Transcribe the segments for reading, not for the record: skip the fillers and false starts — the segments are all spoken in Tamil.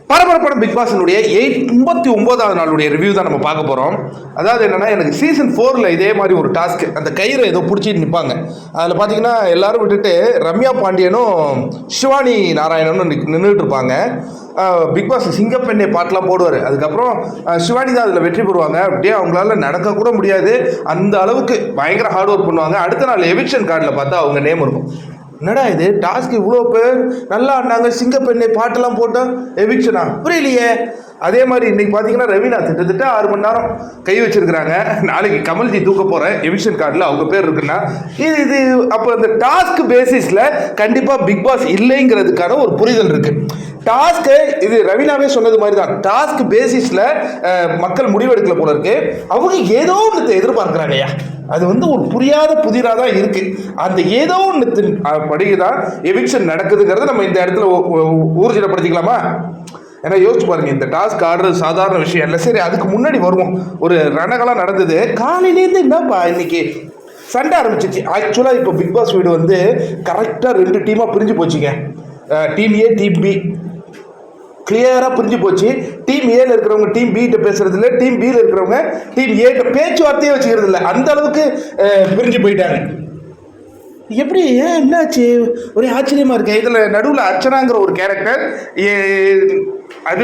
பரபரப்பான பிக் பாஸினுடைய 89வது நாளுடைய ரிவ்யூ தான் நம்ம பார்க்க போகிறோம். அதாவது என்னென்னா, எனக்கு சீசன் 4ல் இதே மாதிரி ஒரு டாஸ்க், அந்த கயிறை ஏதோ பிடிச்சிட்டு நிற்பாங்க. அதில் பார்த்தீங்கன்னா எல்லாரும் விட்டுட்டு ரம்யா பாண்டியனும் சிவானி நாராயணனும் நின்றுட்டு இருப்பாங்க. பிக் பாஸ் சிங்கப்பெண்ணை பாட்டெலாம் போடுவார். அதுக்கப்புறம் சிவானி தான் அதில் வெற்றி பெறுவாங்க. அப்படியே அவங்களால நடக்கக்கூட முடியாது, அந்த அளவுக்கு பயங்கர ஹார்ட் ஒர்க் பண்ணுவாங்க. அடுத்த நாள் எவிக்ஷன் கார்டில் பார்த்தா அவங்க நேம் இருக்கும். என்னடா இது டாஸ்க், இவ்வளோ பேர் நல்லா ஆடினாங்க, சிங்கப்பெண்ணை பாட்டெல்லாம் போட்டோம், எவிக்ஷனா புரியலையே. அதே மாதிரி இன்றைக்கி பார்த்தீங்கன்னா ரவீனா கிட்டத்தட்ட 6 மணி நேரம் கை வச்சிருக்கிறாங்க. நாளைக்கு கமல்ஜி தூக்க போகிற எவிக்ஷன் கார்டில் அவங்க பேர் இருக்குன்னா இது அப்போ இந்த டாஸ்க் பேசிஸில் கண்டிப்பாக பிக் பாஸ் இல்லைங்கிறதுக்கான ஒரு புரிதல் இருக்குது. டாஸ்க்கு இது ரவீனாவே சொன்னது மாதிரி தான், டாஸ்க் பேசிஸில் மக்கள் முடிவெடுக்கல போல இருக்கு. அவங்க ஏதோ ஒன்று எதிர்பார்க்குறாங்கய்யா, அது ஒரு புரியாத புதிராக தான் இருக்குது. அந்த ஏதோ ஒன்று படிதான் எவிக்ஷன் நடக்குதுங்கிறத நம்ம இந்த இடத்துல ஊர்ஜிதப்படுத்திக்கலாமா? ஏன்னா யோசிச்சு பாருங்க, இந்த டாஸ்க் ஆடுறது சாதாரண விஷயம் இல்லை. சரி, அதுக்கு முன்னாடி வருவோம். ஒரு ரணகலாம் நடந்தது காலையிலேருந்து. என்னப்பா இன்னைக்கு சண்டை ஆரம்பிச்சிச்சு. ஆக்சுவலாக இப்போ பிக் பாஸ் வீடு கரெக்டாக 2 டீமாக பிரிஞ்சு போச்சுங்க. டீம் ஏ, டீம் பி கிளியராக புரிஞ்சு போச்சு. டீம் ஏல இருக்கிறவங்க டீம் பி கிட்ட பேசுறது இல்லை, டீம் பியில் இருக்கிறவங்க டீம் ஏ கிட்ட பேச்சுவார்த்தையே வச்சுக்கிறது இல்லை. அந்த அளவுக்கு பிரிஞ்சு போயிட்டாங்க. எப்படி, என்னாச்சு, ஒரே ஆச்சரியமா இருக்கு. இதில் நடுவில் அர்ச்சனாங்கிற ஒரு கேரக்டர்,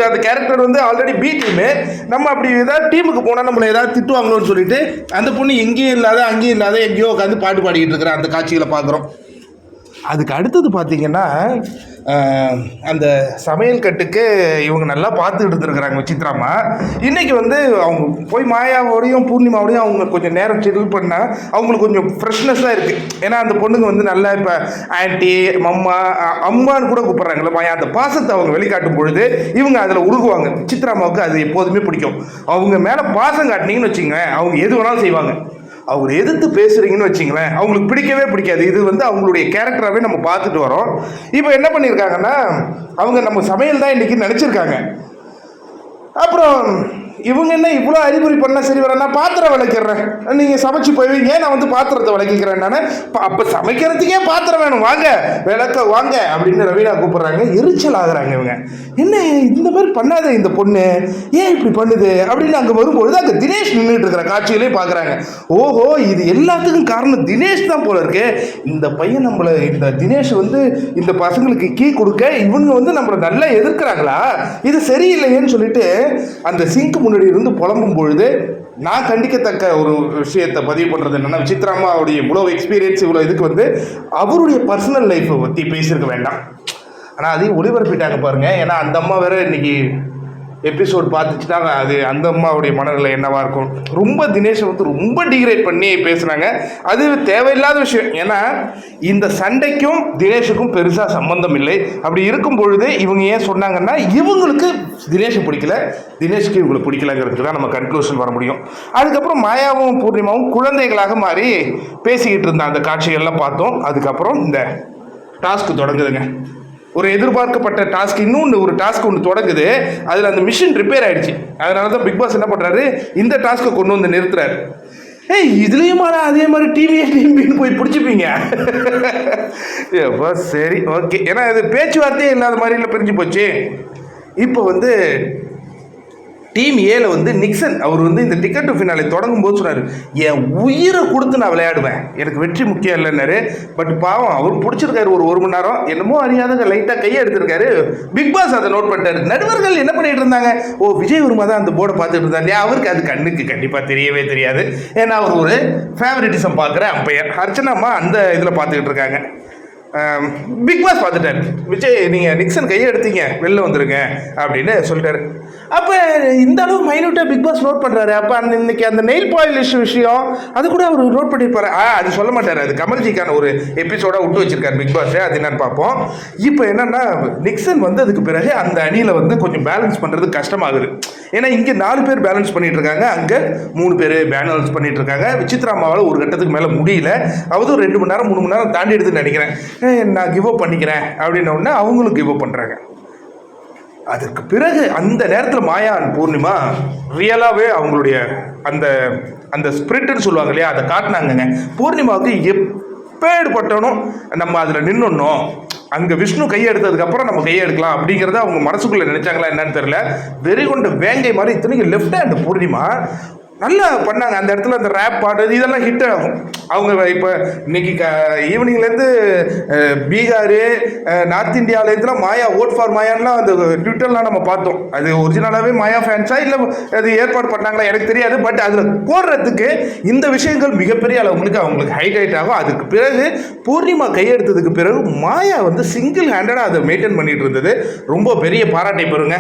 அந்த கேரக்டர் ஆல்ரெடி பி டீமு. நம்ம அப்படி ஏதாவது டீமுக்கு போனால் நம்மளை ஏதாவது திட்டுவாங்களோன்னு சொல்லிட்டு அந்த பொண்ணு எங்கேயும் இல்லாத அங்கேயும் இல்லாத எங்கேயோ உட்காந்து பாட்டு பாடிக்கிட்டு இருக்கிற அந்த காட்சிகளை பார்க்குறோம். அதுக்கு அடுத்தது பார்த்தீங்கன்னா, அந்த சமையல் கட்டுக்கு இவங்க நல்லா பார்த்துக்கிட்டு இருந்துருக்குறாங்க விசித்ராமா. இன்றைக்கி அவங்க போய் மாயாவோடையும் பூர்ணிமாவோடையும் அவங்க கொஞ்சம் நேரம் செட்டில் பண்ணால் அவங்களுக்கு கொஞ்சம் ஃப்ரெஷ்னஸாக இருக்குது. ஏன்னா அந்த பொண்ணுங்க நல்லா இப்போ ஆன்ட்டி மம்மா அம்மான்னு கூட கூப்பிட்றாங்களே மாயா, அந்த பாசத்தை அவங்க வெளிக்காட்டும் பொழுது இவங்க அதில் உருகுவாங்க. விசித்ராமாவுக்கு அது எப்போதுமே பிடிக்கும். அவங்க மேலே பாசம் காட்டினீங்கன்னு வச்சுங்க, அவங்க எது வேணாலும் செய்வாங்க. அவங்க எதிர்த்து பேசுறீங்கன்னு வச்சிங்களேன், அவங்களுக்கு பிடிக்கவே பிடிக்காது. இது அவங்களுடைய கேரக்டராகவே நம்ம பார்த்துட்டு வரோம். இப்போ என்ன பண்ணியிருக்காங்கன்னா, அவங்க நம்ம சமையல் தான் இன்றைக்கி நினச்சிருக்காங்க. அப்புறம் இவங்க என்ன இவ்வளோ அறிகுறி பண்ணால் சரி வர, நான் பாத்திரம் விளக்கிடுறேன், நீங்கள் சமைச்சு போய்வீங்க, நான் பாத்திரத்தை விளக்கிக்கிறேன். நான் அப்போ சமைக்கிறதுக்கே பாத்திரம் வேணும், வாங்க விளக்க வாங்க அப்படின்னு ரவீனா கூப்பிட்றாங்க. எரிச்சல் ஆகுறாங்க இவங்க. என்ன இந்த மாதிரி பண்ணாத இந்த பொண்ணு, ஏன் இப்படி பண்ணுது அப்படின்னு அங்கே வரும்பொழுது அங்கே தினேஷ் நின்றுட்டு இருக்கிற காட்சியிலே பார்க்குறாங்க. ஓஹோ, இது எல்லாத்துக்கும் காரணம் தினேஷ் தான் போல இருக்கு. இந்த பையன் நம்மளை, இந்த தினேஷ் இந்த பசங்களுக்கு கீ கொடுக்க இவங்க நம்மளை நல்லா எதிர்க்கிறாங்களா, இது சரியில்லையேன்னு சொல்லிட்டு அந்த சிங்க் முன்னாடி இருந்து புலம்பும் பொழுது நான் கண்டிக்கத்தக்க ஒரு விஷயத்தை பதிவு பண்ணுறது என்னன்னா, விசித்ராமாவுடைய இவ்வளோ எக்ஸ்பீரியன்ஸ், இவ்வளோ இதுக்கு அவருடைய பர்சனல் லைஃப்பை பற்றி பேசியிருக்க வேண்டாம். ஆனால் அதையும் ஒளிபரப்பிட்டாங்க பாருங்க. ஏன்னா அந்த அம்மா வேற இன்னைக்கு எபிசோட் பார்த்துச்சுன்னா அது அந்த அம்மாவுடைய மனநிலை என்னவா இருக்கும். ரொம்ப தினேஷை ரொம்ப டிகிரேட் பண்ணி பேசுனாங்க. அது தேவையில்லாத விஷயம். ஏன்னா இந்த சண்டைக்கும் தினேஷுக்கும் பெருசாக சம்பந்தம் இல்லை. அப்படி இருக்கும் பொழுது இவங்க ஏன் சொன்னாங்கன்னா, இவங்களுக்கு தினேஷை பிடிக்கல, தினேஷுக்கு இவங்களுக்கு பிடிக்கலங்கிறதுக்கு தான் நம்ம கன்க்ளூஷன் வர முடியும். அதுக்கப்புறம் மாயாவும் பூர்ணிமாவும் குழந்தைகளாக மாறி பேசிக்கிட்டு இருந்த அந்த காட்சிகள்லாம் பார்த்தோம். அதுக்கப்புறம் இந்த டாஸ்க் தொடங்குதுங்க. ஒரு எதிர்பார்க்கப்பட்ட டாஸ்க், இன்னொன்று ஒரு டாஸ்க் ஒன்று தொடங்குது. அதில் அந்த மிஷின் ரிப்பேர் ஆகிடுச்சு. அதனால தான் பிக் பாஸ் என்ன பண்ணுறாரு, இந்த டாஸ்க்கை கொண்டு நிறுத்துறாரு. இதுலேயுமா அதே மாதிரி டிவின்னு போய் பிடிச்சிப்பீங்க. சரி, ஓகே. ஏன்னா இது பேச்சுவார்த்தையே இல்லாத மாதிரில பிரிஞ்சு போச்சு. இப்போ டீம் ஏல நிக்சன் அவர் இந்த டிக்கெட் டு ஃபினாலே தொடங்கும் போது சொன்னார், என் உயிரை கொடுத்து நான் விளையாடுவேன், எனக்கு வெற்றி முக்கியம் இல்லைன்னாரு. பட் பாவம் அவர் பிடிச்சிருக்காரு. ஒரு மணி நேரம் என்னமோ அறியாதங்க லைட்டாக கையை எடுத்திருக்காரு. பிக் பாஸ் அதை நோட் பண்ணிட்டாரு. நடுவர்கள் என்ன பண்ணிட்டு இருந்தாங்க, ஓ விஜய் வருமா தான் அந்த போர்டை பார்த்துட்டு இருந்தாங்க. அவருக்கு அது கண்ணுக்கு கண்டிப்பாக தெரியவே தெரியாது. ஏன்னா அவர் ஒரு ஃபேவரட்டிசம் பார்க்குற அம்பையர். அர்ச்சனாமா அந்த இதில் பார்த்துக்கிட்டு இருக்காங்க. பிக் பாஸ் பார்த்துட்டாரு, விஜய் நீங்கள் நிக்சன் கையை எடுத்தீங்க, வெளில வந்துருங்க அப்படின்னு சொல்லிட்டாரு. அப்போ இந்த அளவு மைன்யூட்டாக பிக் பாஸ் நோட் பண்ணுறாரு. அப்போ இன்னைக்கு அந்த நெயில் பாலிஷ் விஷயம் அது கூட அவர் நோட் பண்ணியிருப்பாரு. அது சொல்ல மாட்டார். அது கமல்ஜிக்கான ஒரு எபிசோடாக விட்டு வச்சிருக்காரு பிக் பாஸ். அது என்னன்னு பார்ப்போம். இப்போ என்னன்னா, நிக்சன் வந்ததுக்கு பிறகு அந்த அணியில் கொஞ்சம் பேலன்ஸ் பண்ணுறது கஷ்டமாகுது. ஏன்னா இங்கே 4 பேர் பேலன்ஸ் பண்ணிட்டு இருக்காங்க, அங்கே 3 பேர் பேலன்ஸ் பண்ணிட்டு இருக்காங்க. விசித்ராமாவால் ஒரு கட்டத்துக்கு மேலே முடியல. அவதும் 2 மணி நேரம் 3 மணி நேரம் தாண்டி எடுத்துன்னு நினைக்கிறேன். நான் கிவ் அப் பண்ணிக்கிறேன் அப்படின்ன உடனே அவங்களும் கிவ் அப் பண்ணுறாங்க. அதற்கு பிறகு அந்த நேரத்தில் மாயா அண்ட் பூர்ணிமா ரியலாகவே அவங்களுடைய அந்த அந்த ஸ்பிரிட்னு சொல்லுவாங்க இல்லையா, அதை காட்டினாங்கங்க. பூர்ணிமாவுக்கு எப்பேற்பட்டனும் நம்ம அதில் நின்றுடணும், அங்கே விஷ்ணு கையெடுத்ததுக்கப்புறம் நம்ம கையெடுக்கலாம் அப்படிங்கிறத அவங்க மனசுக்குள்ளே நினைச்சாங்களா என்னன்னு தெரியல. வெறி கொண்ட வேங்கை மாதிரி இத்தனைக்கு லெஃப்ட் ஹேண்ட் பூர்ணிமா நல்லா பண்ணாங்க. அந்த இடத்துல அந்த ரேப் பாடுறது இதெல்லாம் ஹிட் ஆகும். அவங்க இப்போ இன்னைக்கு ஈவினிங்லேருந்து பீகார் நார்த் இந்தியாவிலேருந்துலாம் மாயா ஓட் ஃபார் மாயான்லாம் அந்த ட்விட்டர்லாம் நம்ம பார்த்தோம். அது ஒரிஜினலாகவே மாயா ஃபேன்ஸா இல்லை அது ஏற்பாடு பண்ணாங்களா எனக்கு தெரியாது. பட் அதில் போடுறதுக்கு இந்த விஷயங்கள் மிகப்பெரிய அளவுக்கு அவங்களுக்கு ஹைலைட் ஆகும். அதுக்கு பிறகு பூர்ணிமா கையெடுத்ததுக்கு பிறகு மாயா வந்து சிங்கிள் ஹேண்டடாக அதை மெயின்டைன் பண்ணிட்டு இருந்தது ரொம்ப பெரிய பாராட்டை பெறுங்க.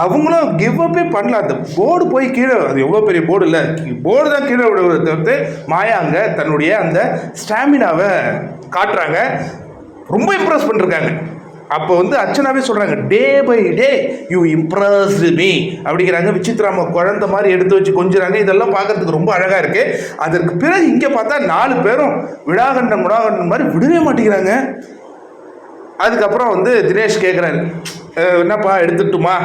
அவங்களும் கிவ் அப்பே பண்ணல. அந்த போர்டு போய் கீழே, அது எவ்வளோ பெரிய போர்டு இல்லை, போர்டு தான் கீழே விடுவதை தவிர்த்து மாயா அங்க தன்னுடைய அந்த ஸ்டாமினாவை காட்டுறாங்க. ரொம்ப இம்ப்ரெஸ் பண்ணிருக்காங்க. அப்போ வந்து அர்ச்சனாவே சொல்றாங்க, day by day you impress me அப்படிங்கிறாங்க. விசித்ராம குழந்தை மாதிரி எடுத்து வச்சு கொஞ்சிறாங்க. இதெல்லாம் பார்க்கறதுக்கு ரொம்ப அழகா இருக்கு. அதற்கு பிறகு இங்க பார்த்தா 4 பேரும் விடாகண்டம் மாதிரி விடவே மாட்டேங்கிறாங்க. அதுக்கப்புறம் வந்து தினேஷ் கேட்குறாரு, என்னப்பா எடுத்துட்டுமா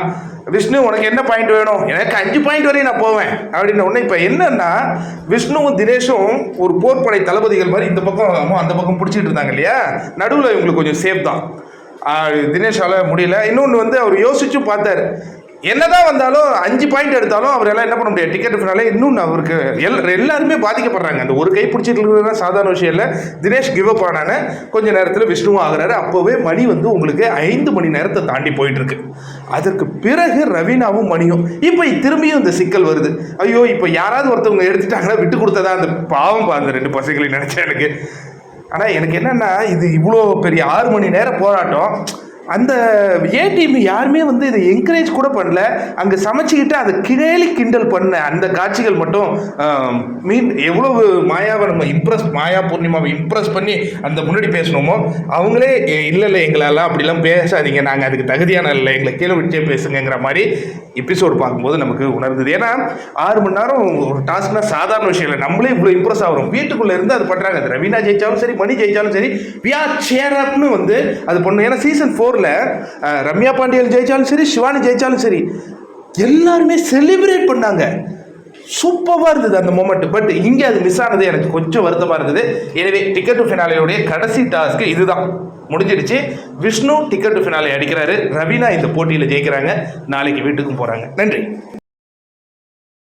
விஷ்ணு, உனக்கு என்ன பாயிண்ட் வேணும்? எனக்கு 5 பாயிண்ட் வரையும் நான் போவேன் அப்படின்ன உடனே இப்போ என்னன்னா விஷ்ணுவும் தினேஷும் ஒரு போர்ப்படை தளபதிகள் மாதிரி இந்த பக்கம் அந்த பக்கம் பிடிச்சிட்டு இருந்தாங்க இல்லையா. நடுவில் இவங்களுக்கு கொஞ்சம் சேஃப் தான். தினேஷால முடியல. இன்னொன்று வந்து அவர் யோசிச்சும் பார்த்தாரு, என்னதான் வந்தாலும் 5 பாயிண்ட் எடுத்தாலும் அவரெல்லாம் என்ன பண்ண முடியாது. டிக்கெட் ஃபினாலே இன்னொன்று அவருக்கு எல்லாருமே பாதிக்கப்படுறாங்க. அந்த ஒரு கை பிடிச்சிட்டு இருக்கிறது சாதாரண விஷயம் இல்லை. தினேஷ் கிவ் அப் ஆனாங்க. கொஞ்ச நேரத்தில் விஷ்ணுவும் ஆகுறாரு. அப்போவே மணி வந்து உங்களுக்கு 5 மணி நேரத்தை தாண்டி போயிட்டு இருக்கு. அதற்கு பிறகு ரவீனாவும் மணியும் இப்போ திரும்பியும் இந்த சிக்கல் வருது. ஐயோ இப்போ யாராவது ஒருத்தவங்க எடுத்துட்டாங்கன்னா விட்டு கொடுத்ததா அந்த பாவம் அந்த 2 பசங்களையும் நினைச்சேன் எனக்கு. ஆனால் எனக்கு என்னன்னா இது இவ்வளோ பெரிய 6 மணி நேரம் போராட்டம். அந்த ஏ டீம் யாருமே வந்து இதை என்கரேஜ் கூட பண்ணல. அங்கே சமைச்சிக்கிட்டு அதை கிண்டல் பண்ண அந்த காட்சிகள் மட்டும் எவ்வளவு மாயாவை நம்ம மாயா பூர்ணிமாவை இம்ப்ரெஸ் பண்ணி அந்த முன்னாடி பேசணுமோ அவங்களே இல்லை எங்களெல்லாம் அப்படிலாம் பேசாதீங்க, நாங்கள் அதுக்கு தகுதியான இல்லை, எங்களை கீழே விட்டே பேசுங்கிற மாதிரி எபிசோடு பார்க்கும்போது நமக்கு உணர்ந்தது. ஏன்னா 6 மணி நேரம் ஒரு டாஸ்க்னா சாதாரண விஷயம் இல்லை. நம்மளே இவ்வளோ இம்ப்ரெஸ் ஆகிறோம். வீட்டுக்குள்ளே இருந்து அது பண்ணுறாங்க. அது ரவீனா ஜெயிச்சாலும் சரி, மணி ஜெயிச்சாலும் சரி, வி ஆர் சேர் அப்னு வந்து அது பண்ணணும். ஏன்னா சீசன் 4 ரம்யா பாண்டியன் ஜெயிச்சாலும் சரி, சிவானி ஜெயிச்சாலும் சரி, எல்லாருமே செலிப்ரேட் பண்ணாங்க. சூப்பராக இருந்தது அந்த மொமெண்ட். பட் இங்கே அது மிஸ் ஆனது எனக்கு கொஞ்சம் வருத்தமாக இருந்தது. எனவே டிக்கெட் டு ஃபினாலேயோடைய கடைசி டாஸ்க் இதுதான், முடிஞ்சிடுச்சு. விஷ்ணு டிக்கெட் டு ஃபினாலே அடிக்கிறாரு. ரவீனா இந்த போட்டியில் ஜெயிக்கிறாங்க. நாளைக்கு வீட்டுக்கும் போகிறாங்க. நன்றி.